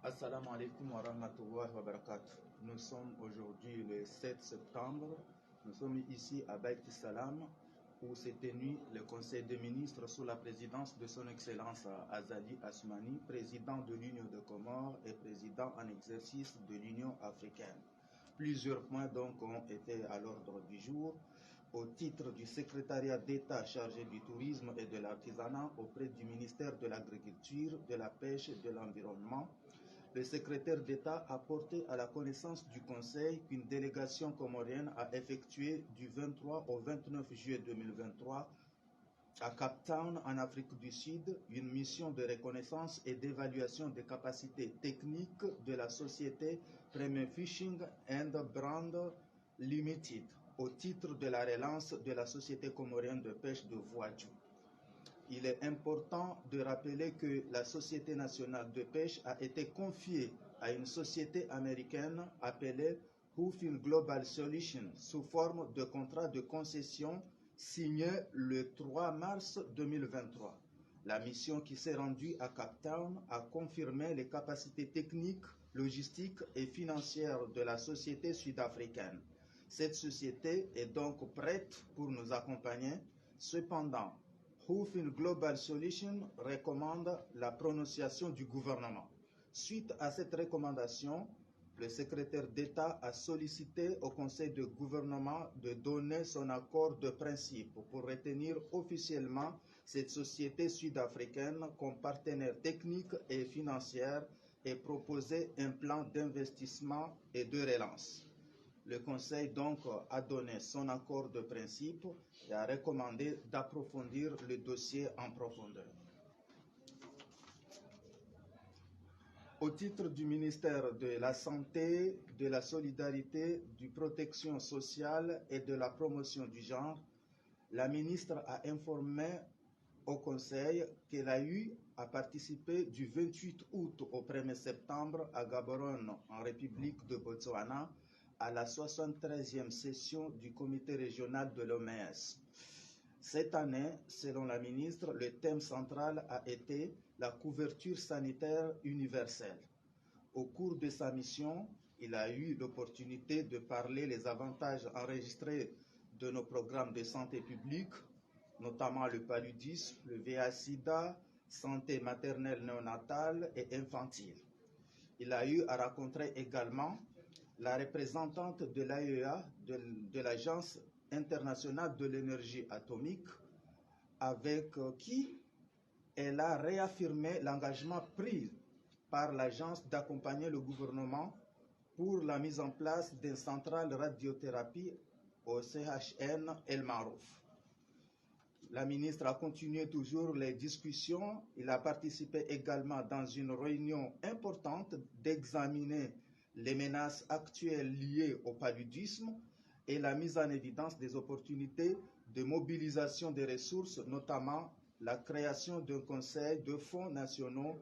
Assalamu alaikum wa rahmatullahi wa barakatuh. Nous sommes aujourd'hui le 7 septembre. Nous sommes ici à Beit Salam où s'est tenu le Conseil des ministres sous la présidence de son Excellence Azali Assoumani, président de l'Union de Comores et président en exercice de l'Union africaine. Plusieurs points donc ont été à l'ordre du jour. Au titre du secrétariat d'État chargé du tourisme et de l'artisanat auprès du ministère de l'Agriculture, de la Pêche et de l'Environnement, le secrétaire d'État a porté à la connaissance du Conseil qu'une délégation comorienne a effectué du 23 au 29 juillet 2023 à Cape Town, en Afrique du Sud, une mission de reconnaissance et d'évaluation des capacités techniques de la société Premier Fishing and Brand Limited, au titre de la relance de la société comorienne de pêche de Voadjou. Il est important de rappeler que la Société nationale de pêche a été confiée à une société américaine appelée Hufin Global Solutions sous forme de contrat de concession signé le 3 mars 2023. La mission qui s'est rendue à Cape Town a confirmé les capacités techniques, logistiques et financières de la société sud-africaine. Cette société est donc prête pour nous accompagner. Cependant, Hufin Global Solutions recommande la prononciation du gouvernement. Suite à cette recommandation, le secrétaire d'État a sollicité au Conseil de gouvernement de donner son accord de principe pour retenir officiellement cette société sud-africaine comme partenaire technique et financier et proposer un plan d'investissement et de relance. Le Conseil donc a donné son accord de principe et a recommandé d'approfondir le dossier en profondeur. Au titre du ministère de la Santé, de la Solidarité, de la Protection sociale et de la promotion du genre, la ministre a informé au Conseil qu'elle a eu à participer du 28 août au 1er septembre à Gaborone, en République de Botswana, à la 73e session du comité régional de l'OMS. Cette année, selon la ministre, le thème central a été la couverture sanitaire universelle. Au cours de sa mission, il a eu l'opportunité de parler des avantages enregistrés de nos programmes de santé publique, notamment le paludisme, le VIH-Sida, santé maternelle néonatale et infantile. Il a eu à rencontrer également la représentante de l'AEA, de l'Agence internationale de l'énergie atomique, avec qui elle a réaffirmé l'engagement pris par l'agence d'accompagner le gouvernement pour la mise en place d'une centrale radiothérapie au CHN El Marouf. La ministre a continué toujours les discussions. Il a participé également dans une réunion importante d'examiner les menaces actuelles liées au paludisme et la mise en évidence des opportunités de mobilisation des ressources, notamment la création d'un conseil de fonds nationaux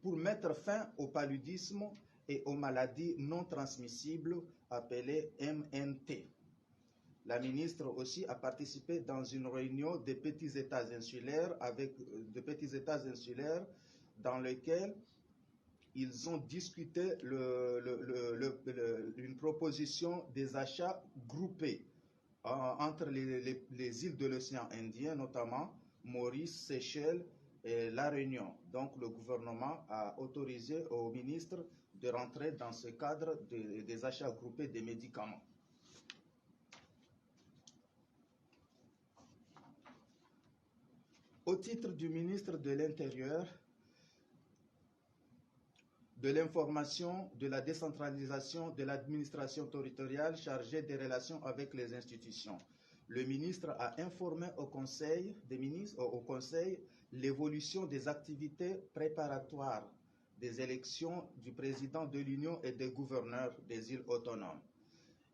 pour mettre fin au paludisme et aux maladies non transmissibles appelées MNT. La ministre aussi a participé dans une réunion des petits États insulaires dans lesquels ils ont discuté une proposition des achats groupés entre les îles de l'océan Indien, notamment Maurice, Seychelles et La Réunion. Donc le gouvernement a autorisé au ministre de rentrer dans ce cadre des achats groupés des médicaments. Au titre du ministre de l'Intérieur, de l'information, de la décentralisation, de l'administration territoriale chargée des relations avec les institutions, le ministre a informé au Conseil des ministres, au Conseil, l'évolution des activités préparatoires des élections du président de l'Union et des gouverneurs des îles autonomes.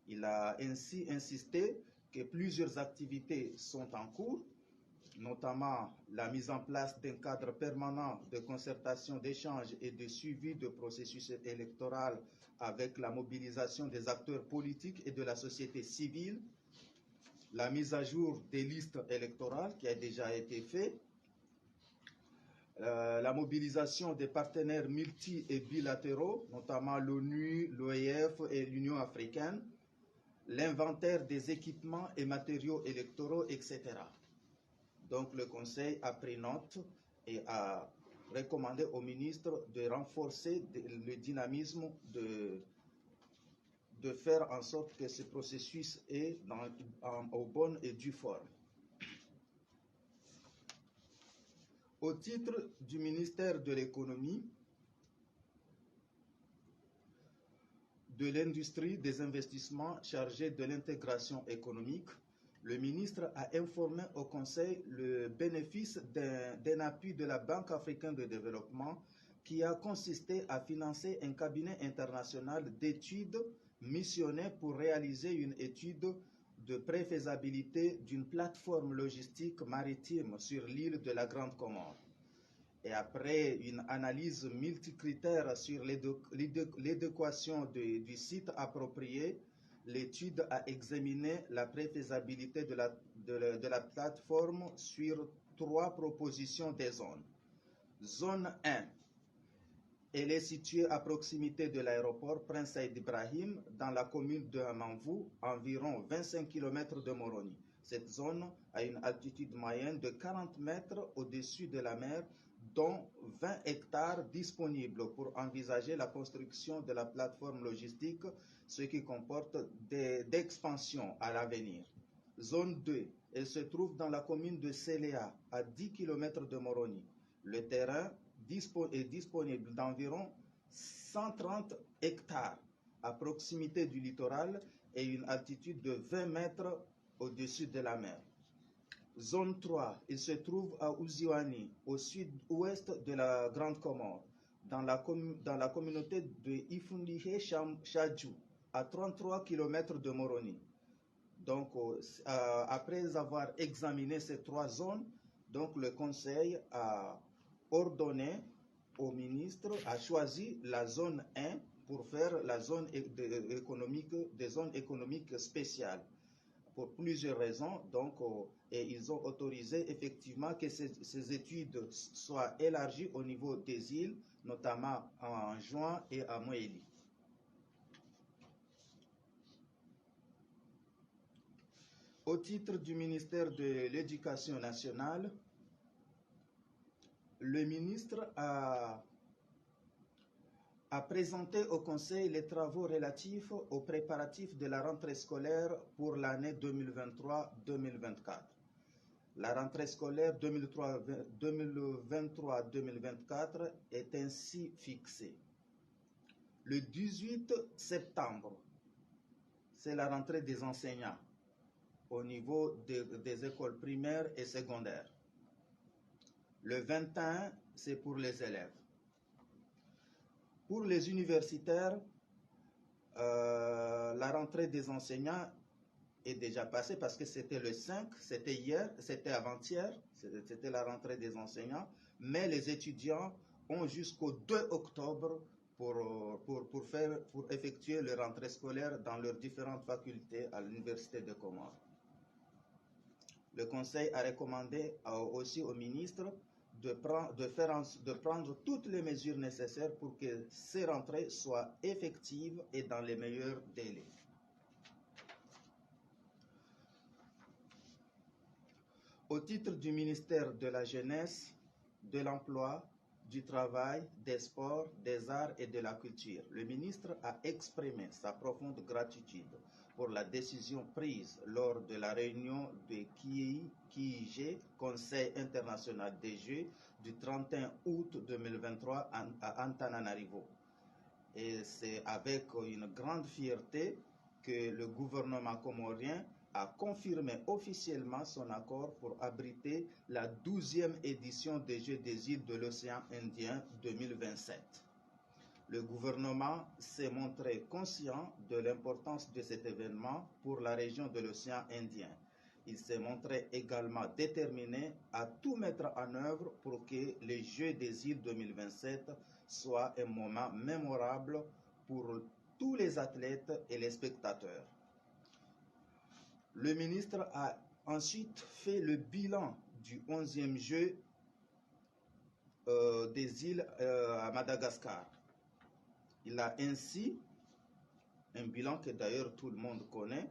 Il a ainsi insisté que plusieurs activités sont en cours, notamment la mise en place d'un cadre permanent de concertation, d'échange et de suivi du processus électoral avec la mobilisation des acteurs politiques et de la société civile, la mise à jour des listes électorales qui a déjà été faite, la mobilisation des partenaires multi- et bilatéraux, notamment l'ONU, l'OEF et l'Union africaine, l'inventaire des équipements et matériaux électoraux, etc. Donc le Conseil a pris note et a recommandé au ministre de renforcer le dynamisme, de faire en sorte que ce processus est aux bonnes et dues formes. Au titre du ministère de l'économie, de l'industrie, des investissements chargés de l'intégration économique, le ministre a informé au Conseil le bénéfice d'un appui de la Banque africaine de développement qui a consisté à financer un cabinet international d'études missionné pour réaliser une étude de préfaisabilité d'une plateforme logistique maritime sur l'île de la Grande Comore. Et après une analyse multicritère sur l'adéquation du site approprié, l'étude a examiné la préfaisabilité de la plateforme sur 3 propositions des zones. Zone 1, elle est située à proximité de l'aéroport Prince Saïd Ibrahim, dans la commune de Manvou, environ 25 km de Moroni. Cette zone a une altitude moyenne de 40 mètres au-dessus de la mer, dont 20 hectares disponibles pour envisager la construction de la plateforme logistique, ce qui comporte d'expansions à l'avenir. Zone 2, elle se trouve dans la commune de Séléa, à 10 km de Moroni. Le terrain est disponible d'environ 130 hectares à proximité du littoral et une altitude de 20 mètres au-dessus de la mer. Zone 3, il se trouve à Ouziouani, au sud-ouest de la Grande Comore, dans la communauté de Ifundihe Chadjou, à 33 km de Moroni. Donc, après avoir examiné ces 3 zones, donc le Conseil a ordonné au ministre, a choisi la zone 1 pour faire la zone des zones économiques spéciales. Pour plusieurs raisons, donc, et ils ont autorisé effectivement que ces études soient élargies au niveau des îles, notamment en Juin et à Moélie. Au titre du ministère de l'Éducation nationale, le ministre a présenté au Conseil les travaux relatifs aux préparatifs de la rentrée scolaire pour l'année 2023-2024. La rentrée scolaire 2023-2024 est ainsi fixée. Le 18 septembre, c'est la rentrée des enseignants au niveau des écoles primaires et secondaires. Le 21, c'est pour les élèves. Pour les universitaires, la rentrée des enseignants est déjà passée parce que c'était le 5, c'était hier, c'était avant-hier, c'était la rentrée des enseignants, mais les étudiants ont jusqu'au 2 octobre pour effectuer leur rentrée scolaire dans leurs différentes facultés à l'Université de Comores. Le Conseil a recommandé aussi au ministre de prendre toutes les mesures nécessaires pour que ces rentrées soient effectives et dans les meilleurs délais. Au titre du ministère de la Jeunesse, de l'Emploi, du Travail, des Sports, des Arts et de la Culture, le ministre a exprimé sa profonde gratitude pour la décision prise lors de la réunion de KIIG, Conseil international des Jeux, du 31 août 2023 à Antananarivo. Et c'est avec une grande fierté que le gouvernement comorien a confirmé officiellement son accord pour abriter la 12e édition des Jeux des îles de l'océan Indien 2027. Le gouvernement s'est montré conscient de l'importance de cet événement pour la région de l'océan Indien. Il s'est montré également déterminé à tout mettre en œuvre pour que les Jeux des îles 2027 soient un moment mémorable pour tous les athlètes et les spectateurs. Le ministre a ensuite fait le bilan du 11e jeu des îles à Madagascar. Il a ainsi un bilan que d'ailleurs tout le monde connaît.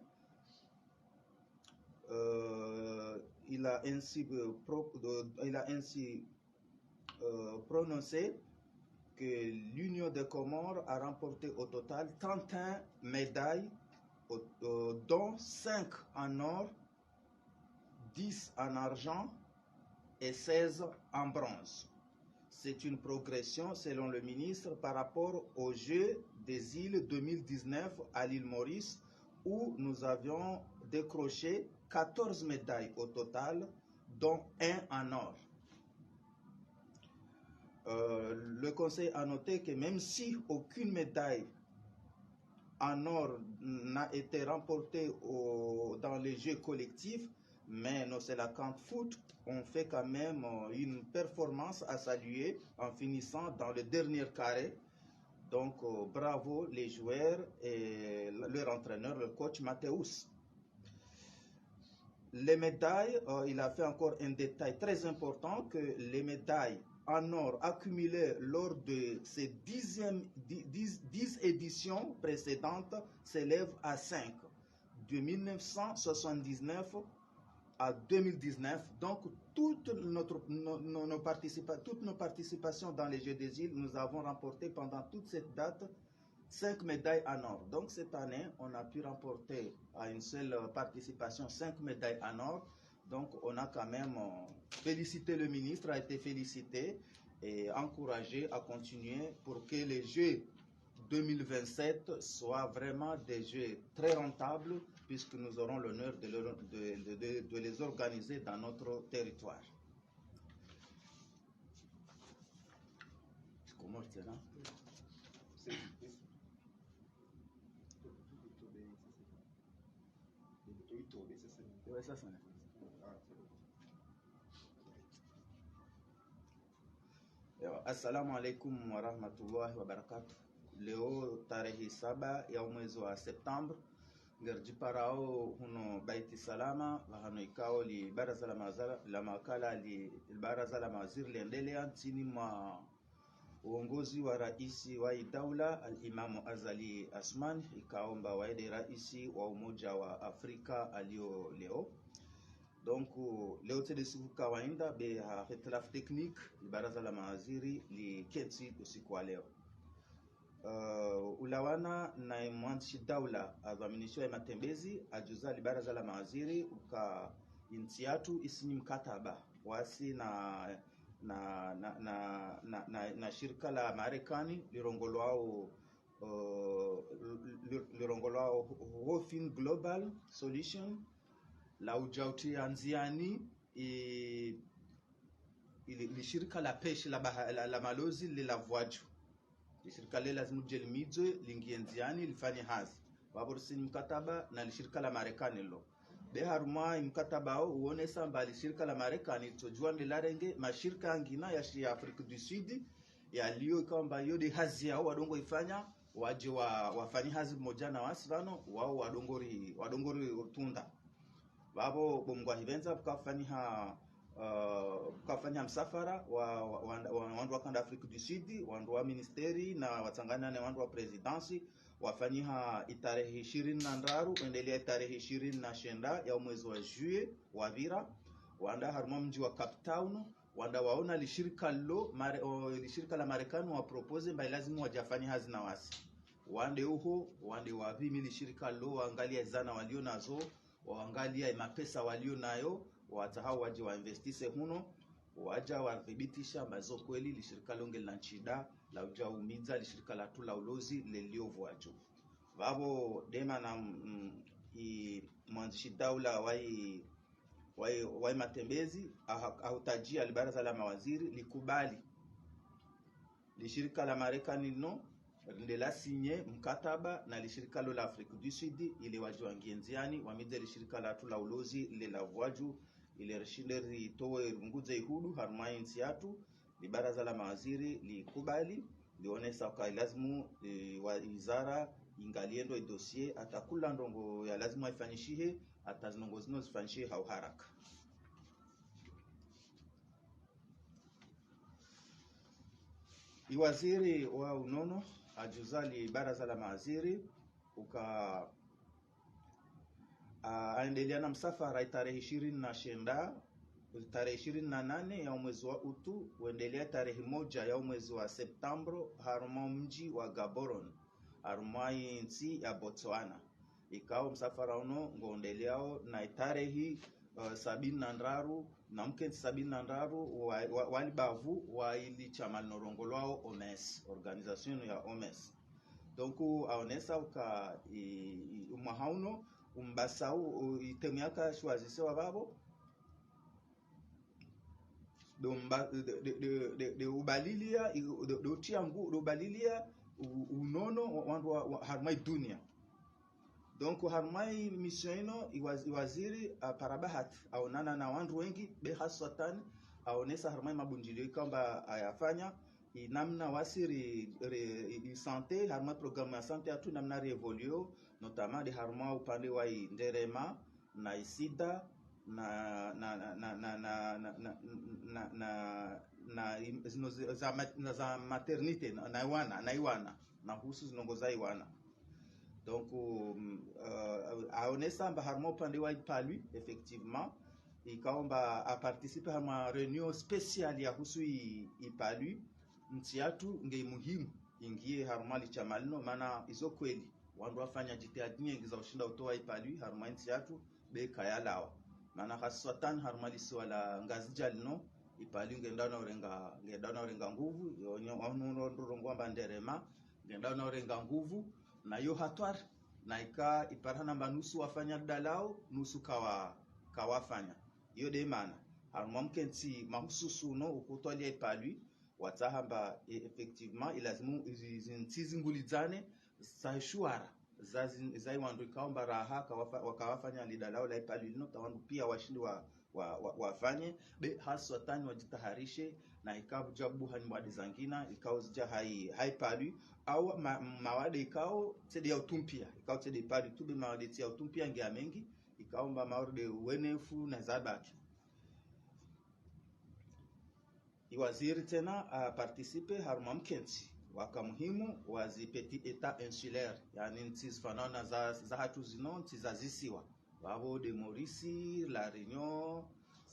Il a ainsi prononcé que l'Union des Comores a remporté au total 31 médailles, dont 5 en or, 10 en argent et 16 en bronze. C'est une progression, selon le ministre, par rapport aux Jeux des îles 2019 à l'île Maurice, où nous avions décroché 14 médailles au total, dont 1 en or. Le Conseil a noté que même si aucune médaille en or n'a été remportée dans les Jeux collectifs, mais nos Sélacantes Foot ont fait quand même une performance à saluer en finissant dans le dernier carré. Donc bravo les joueurs et leur entraîneur, le coach Mathéus. Les médailles, il a fait encore un détail très important, que les médailles en or accumulées lors de ces 10 éditions précédentes s'élèvent à 5, de 1979 à 2019. Donc toutes nos participations dans les Jeux des îles, nous avons remporté pendant toute cette date 5 médailles en or. Donc cette année, on a pu remporter à une seule participation 5 médailles en or. Donc on a quand même félicité le ministre, a été félicité et encouragé à continuer pour que les Jeux 2027 soient vraiment des Jeux très rentables, puisque nous aurons l'honneur de les organiser dans notre territoire. Comment c'est là? Ouais, ça, Assalamu alaikum wa rahmatullahi wa barakatuh. Leo tarehe 7 ya mwezi wa Septemba ngerjiparao huno Baiti Salama hano ikao li baraza la makala li baraza la mawaziri liendelea chini mwa uongozi wa raisi wa daula al-Imamu Azali Asman, ikaomba waende raisi wa Umoja wa Afrika alio leo. Donc leo tede siku kawaida be hitilafu technique baraza la mawaziri li keti usiku wa leo. Ulawana na mwandishi daula adhaminisho ya matembezi ajuza baraza la mawaziri uka inti yatu isini mkataba wasi na shirika la Marekani lirongolwao Hofin Global Solution la ujauti anziani ili shirika la peshi la malozi lila vuaju. Shirika le lazima jelimizo lingienziani lifanye hazi waborsini mkataba na shirika la Marekani lo beharuma mkataba au uone samba shirika la Marekani tojua nilarenge mashirika angina ya Afrika du Sud yaliyo kwamba yode hazi yao wadongo ifanya waje wafanye hazi moja na wasivano wao wadongori utunda babo bomgwa hivenza kafanya msafara wandu wa kanda Afrika du Sud, wandu wa ministeri na watangana na wandu wa presidency wafanyiha itarehe 23 endelea itarehe 29 ya mwezi wa Juillet wa vira wanda haruma mji wa Cape Town wanda waona lishirika la Marekani wa propose mba lazima wajafanya hazi na wasi wande wavimi lishirika lo waangalia zana walio nazo waangalia mapesa walio nayo watahao waje wainvestise huno waja wadhibitisha mazo kweli lishirika longe la nchida la ujaumiza lishirika la tula ulozi leliovu wajo babo dema na mwanzishi daula wai matembezi ahutajia libaraza la mawaziri likubali lishirika la Marekani no ndela sinye mkataba na lishirika la Afrika du Sud ile wajo wangienziani wamide lishirika la tula ulozi lela vuaju ile rishinderi towe nguze ihudu harumai nsi yatu libaraza la mawaziri likubali lionesa kwa lazimu wa wizara ingaliendo dossier atakula ndongo ya lazimu ifanyishihe atazinongo zino zifanyishihe au haraka. Waziri wa unono ajuzali baraza la mawaziri uka aendelea na msafara tarehe 29 tarehe 28 ya mwezi wa utu uendelea tarehe 1 ya mwezi wa Septembro haruma mji wa Gaborone harumai nchi ya Botswana. Ikao msafara uno ngondeleao na tarehe 73 na mkenzi 73 walibavu wa ili chama linorongolwao OMS, organisation ya OMS. Donc aonesa uka umahauno umbasau itemu yaka shwazisewa babo de ubalilia de utiangu de ubalilia unono wandu harmai dunia. Donc harmai mission ino iwaziri parabahat aonana na wandu wengi behasatan aonesa harmai mabunjilio kwamba ayafanya namna wasiri santé harma programme ya santé atu namna revolio notamment de harma upande wa nderema na isida na za maternité na iwana na husu zinongoza iwana. Donc aonesa mba harma upande wa ipalui effectivement ikaomba a participer harma réunion spéciale ya husu ipalui mtiatu ngei muhimu ingie harumali chamalino maana izo kweli wandu wafanya jitihadi nyingi za ushinda utoa ipalui harumali mtiatu be kayalawa maana haswatan harumali swala ngazija lino ipalui ngenda na orenga nguvu yonyo wanu ndurongwa banderema ngenda na orenga nguvu na yo hatwar na ika iparana manusu wafanya dalao nusu kawafanya iyo de maana harumamkenti mahususu no ukutwalia ipalui watahamba effectivement ilazimu izintizi ngulizane za shuara za wandu kaomba raha wakawafanya lidalao la ipali lino tawandu pia washindi wafanye be haswatani wajitaharishe na ikabu jabu hanimwadi zangina ikao zija hai pali au mawade ikao tede ya utumpia ikao tede ipali tube mawade tia utumpia ngia mengi ikaomba maurde wenefu na zabaki. Iwaziri tena participe haruma mkenzi waka muhimu wazi petit etat insulaire yani ntiz fanana za hatu zino ntizazisiwa wabo de Maurice, La Réunion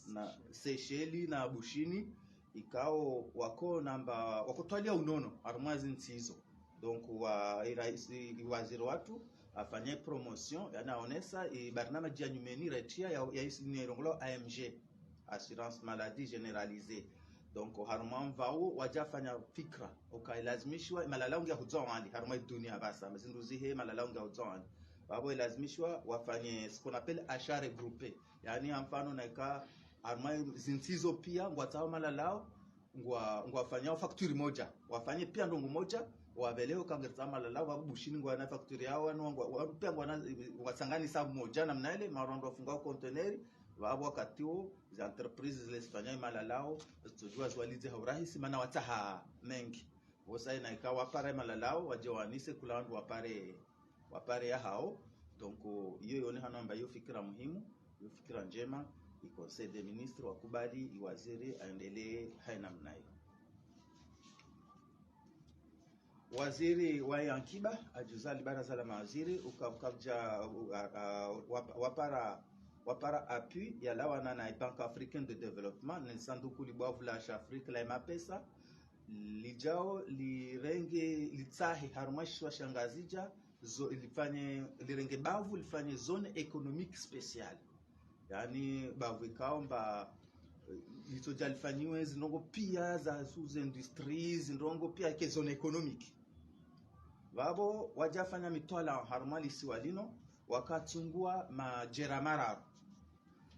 na Seychelles na Bushini ikao wako namba wakotwalia unono haruma zintizo. Donc waziri watu afanye promotion yana onesa barnama dia nyumeni retia ya isini rongola AMG assurance maladie généralisée. Donc haruma vao wajafanya fikra ukailazimishwa malalaungi ya huzawani haruma dunia basa mazinduzihe malalaungi ya huzawani wabo ilazimishwa wafanye ce qu'on appelle achat regroupé yani mfano naika haruma zintizo pia ngwatao malalao ngwafanya facture moja wafanye pia ndongo moja wabeleo kangerza malalao wabo bushini ngwana facture yao wanu pia ngwana wasangani sabu moja na mnaile marondo wafunga container wabo wakatio za entreprises zilifanya malalao tujua zwalize haurahisi maana wataha mengi wosa ina ikawa pare malalao wajewanise kula wandu wapare ya hao. Donc hiyo yone hanamba hiyo fikira muhimu hiyo fikira njema conseil des ministres wakubali iwaziri aendelee haina mnayo. Waziri wa Yankiba ajuzali baraza la mawaziri ukabja wapara appui ya lawana na Banque Africaine de Développement ni sanduku libwavu la Afrika la mapesa lijao lirenge litsahi harumashwa shangazija ilifanye lirenge bavu lifanye zone économique spéciale yani bavu ikaomba litoja lifanyiwe zinongo pia za sous industries ndongo pia ke zone économique babo wajafanya mitwala harumali siwalino wakatungua majera mararu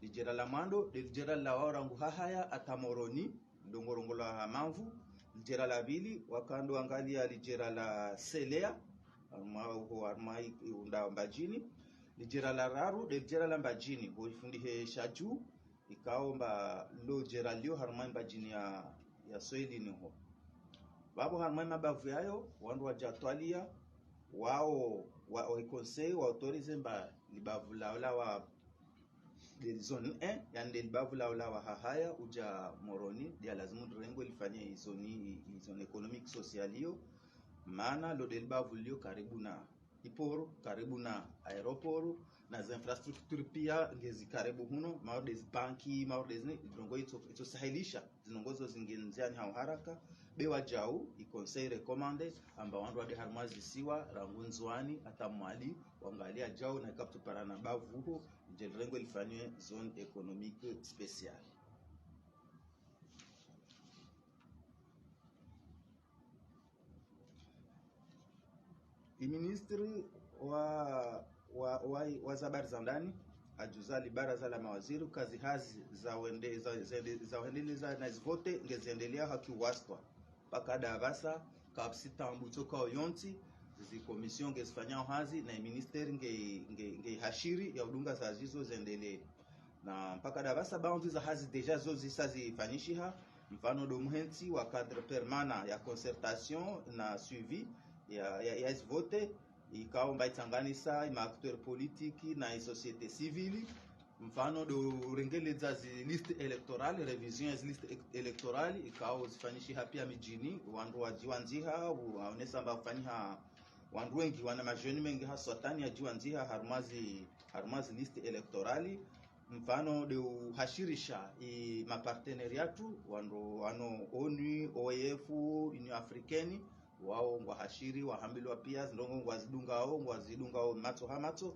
lijera la mando lijera la orangu hahaya atamoroni ndongorongo la manvu lijera la bili wakando angalia lijera la selea armai unda mbajini lijera la raru lijera la mbajini boifundihe shaju ikaomba lo jera lio harmai mbajini ya Swahili niho babo harmai mabavu yayo wandu wajatwalia wao wa conseil wa autorize mba libavu la de zone 1 yani del bavu la wa haya uja moroni dia lazima rengo ilifanyia zone economic social hiyo, maana lo del bavu lio karibu na iporo, karibu na aeroporo na za infrastructure pia ngezi karibu huno maodes banki maodes ne dongo ito sahilisha zinongozo zingenziani hao haraka bewa jau ikonsei recommande amba wandu wade harmazi siwa rangunzwani atamwali wangalia jau na kaptu parana bavu huo jelrengo ilifanywe zone economique special. Ministri wa zabari za ndani ajuzali baraza la mawaziri kazi hazi za uendeleza na zivote ngeziendelea hakiwastwa paka davasa kapsita mbutoka oyonti zi komision ngezifanya hazi na ministeri nge hashiri ya udunga za zizo ziendelee na mpaka davasa bounty za hazi deja zo zisazifanyishiha mfano domuhenti wa cadre permanent ya concertation na suivi ya vote ikao mbaitsanganisa ima acteur politiki na societe civile mfano do rengeleza zi liste electorale revision ya liste electorale ikao zifanyishi hapia mijini wandu wajiwanziha waonesa mba kufanyiha wandu wengi wana majeni mengi haswatani ya jiwanziha harumazi liste electorale mfano de hashirisha maparteneriatu wandu wano ONU, OEF, Union Africaine wao ngwahashiri wahambilwa pia ndongo ngwazidungao mato hamato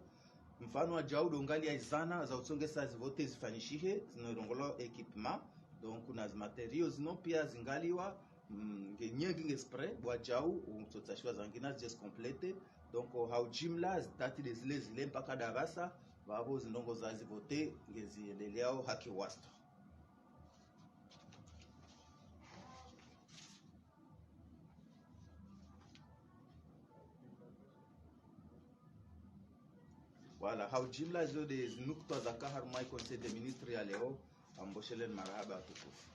mfano wa jaudo ngali ya izana za utsongesa zivote zifanyishihe zinorongolo equipement donc kuna materials zino pia zingaliwa ngenyegi ngespray bwa jau utotsashwa zangina just complete donc how jimla zitati zile mpaka darasa babo zindongo za zivote ngeziendeleao haki wasta. Wala hau jimla zo de nukta za kahar mai conseil de ministre ya leo amboshelen marhaba tukufu.